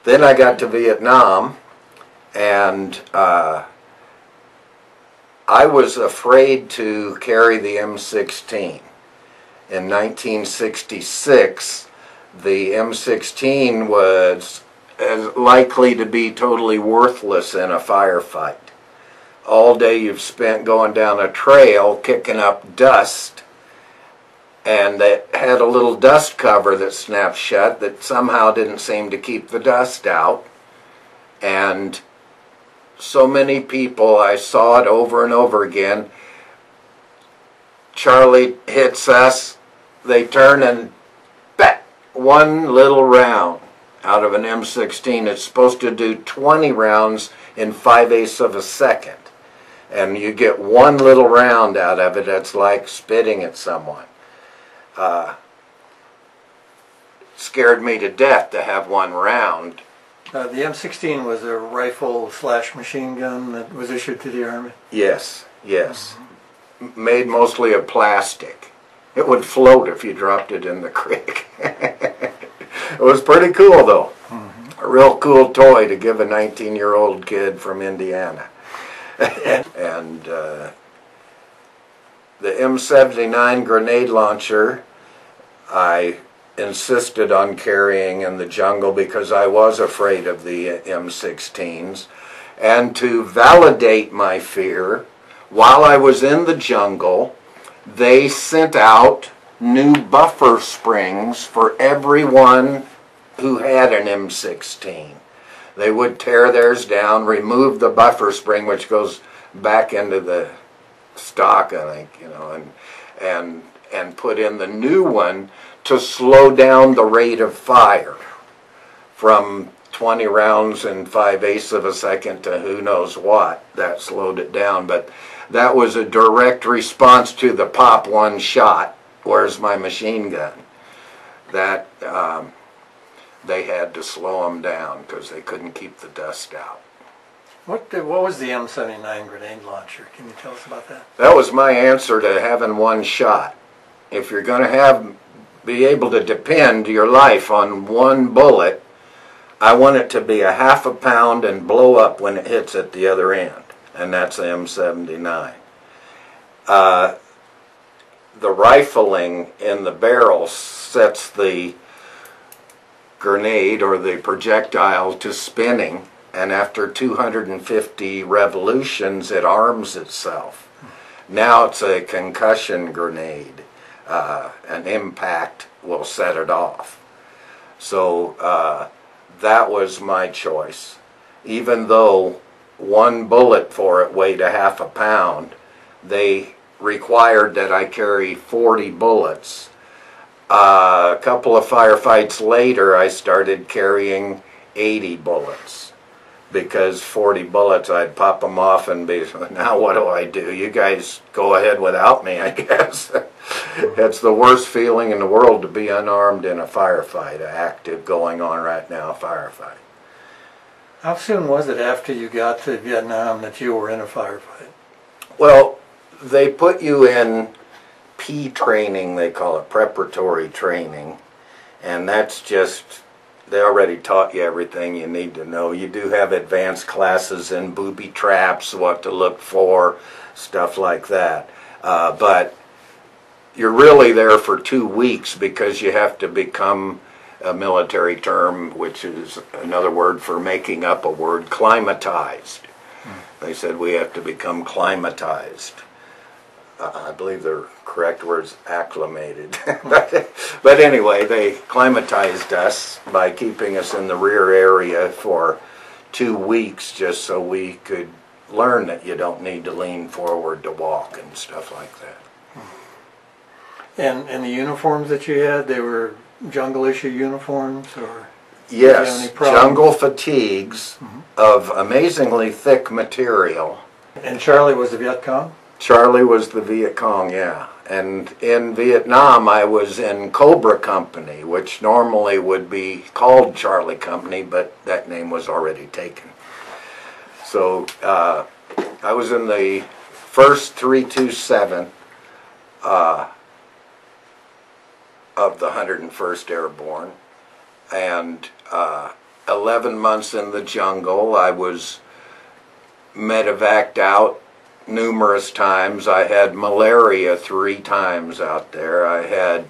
Then I got to Vietnam, and I was afraid to carry the M16. In 1966, the M16 was likely to be totally worthless in a firefight. All day you've spent going down a trail kicking up dust, and it had a little dust cover that snapped shut that somehow didn't seem to keep the dust out. And so many people, I saw it over and over again. Charlie hits us, they turn and bat, one little round out of an M16. It's supposed to do 20 rounds in 5/8 of a second. And you get one little round out of it, it's like spitting at someone. Scared me to death to have one round. The M16 was a rifle / machine gun that was issued to the Army? Yes, yes. Made mostly of plastic. It would float if you dropped it in the creek. It was pretty cool though. A real cool toy to give a 19-year-old kid from Indiana. And the M79 grenade launcher, I insisted on carrying in the jungle because I was afraid of the M16s. And to validate my fear, while I was in the jungle, they sent out new buffer springs for everyone who had an M16. They would tear theirs down, remove the buffer spring, which goes back into the stock, I think, you know, and put in the new one to slow down the rate of fire from 20 rounds in 5/8 of a second to who knows what. That slowed it down, but that was a direct response to the pop one shot. Where's my machine gun? That they had to slow them down because they couldn't keep the dust out. What was the M79 grenade launcher? Can you tell us about that? That was my answer to having one shot. If you're going to be able to depend your life on one bullet, I want it to be a ½ a pound and blow up when it hits at the other end. And that's the M79. The rifling in the barrel sets the grenade or the projectile to spinning, and after 250 revolutions it arms itself. Now it's a concussion grenade. An impact will set it off. So that was my choice. Even though one bullet for it weighed a ½ a pound, they required that I carry 40 bullets. A couple of firefights later, I started carrying 80 bullets, because 40 bullets, I'd pop them off and be, now what do? You guys go ahead without me, I guess. It's the worst feeling in the world to be unarmed in a firefight, an active going on right now firefight. How soon was it after you got to Vietnam that you were in a firefight? Well, they put you in P training, they call it, preparatory training, and that's just, they already taught you everything you need to know. You do have advanced classes in booby traps, what to look for, stuff like that. But you're really there for 2 weeks because you have to become, a military term, which is another word for making up a word, climatized. They said we have to become climatized. I believe the correct word is acclimated. But anyway, they climatized us by keeping us in the rear area for 2 weeks just so we could learn that you don't need to lean forward to walk and stuff like that. And the uniforms that you had, they were jungle issue uniforms, or yes, jungle fatigues of amazingly thick material. And Charlie was the Viet Cong? Charlie was the Viet Cong, yeah. And in Vietnam I was in Cobra Company, which normally would be called Charlie Company, but that name was already taken. So I was in the 1st 327 of the 101st Airborne, and 11 months in the jungle. I was medevaced out numerous times. I had malaria 3 times out there. I had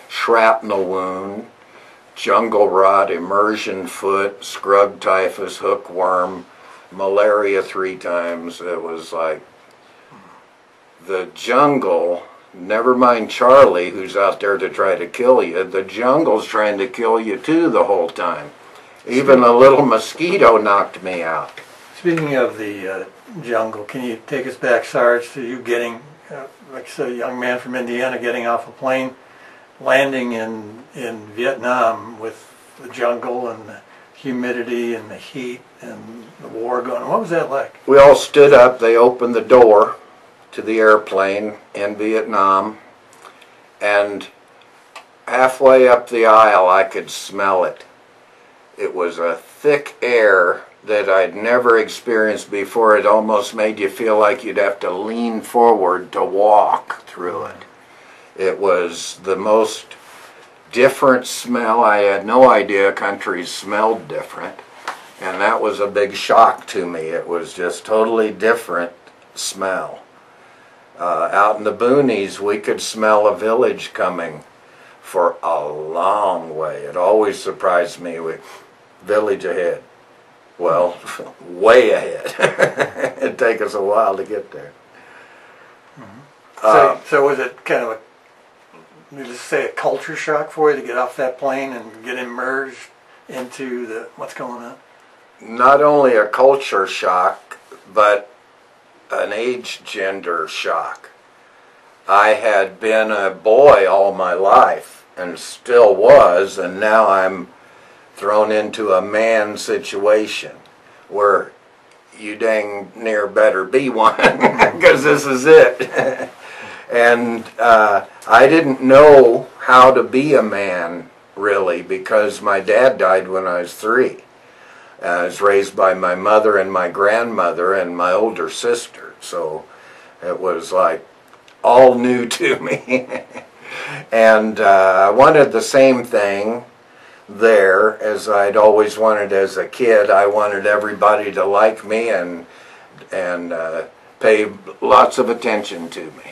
shrapnel wound, jungle rot, immersion foot, scrub typhus, hookworm, malaria 3 times. It was like the jungle, never mind Charlie who's out there to try to kill you, the jungle's trying to kill you too the whole time. Even a little mosquito knocked me out. Speaking of the jungle, can you take us back, Sarge, to you getting, like a young man from Indiana getting off a plane, landing in Vietnam with the jungle and the humidity and the heat and the war going on? What was that like? We all stood up. They opened the door to the airplane in Vietnam, and halfway up the aisle I could smell it. It was a thick air that I'd never experienced before. It almost made you feel like you'd have to lean forward to walk through it. It was the most different smell. I had no idea countries smelled different, and that was a big shock to me. It was just totally different smell. Out in the boonies, we could smell a village coming for a long way. It always surprised me. Village ahead. Well, way ahead. It'd take us a while to get there. So was it kind of let's say a culture shock for you to get off that plane and get immersed into what's going on? Not only a culture shock, but an age gender shock. I had been a boy all my life and still was, and now I'm thrown into a man situation where you dang near better be one because this is it. And I didn't know how to be a man really, because my dad died when I was 3. I was raised by my mother and my grandmother and my older sister, so it was like all new to me. And I wanted the same thing there as I'd always wanted as a kid. I wanted everybody to like me and pay lots of attention to me.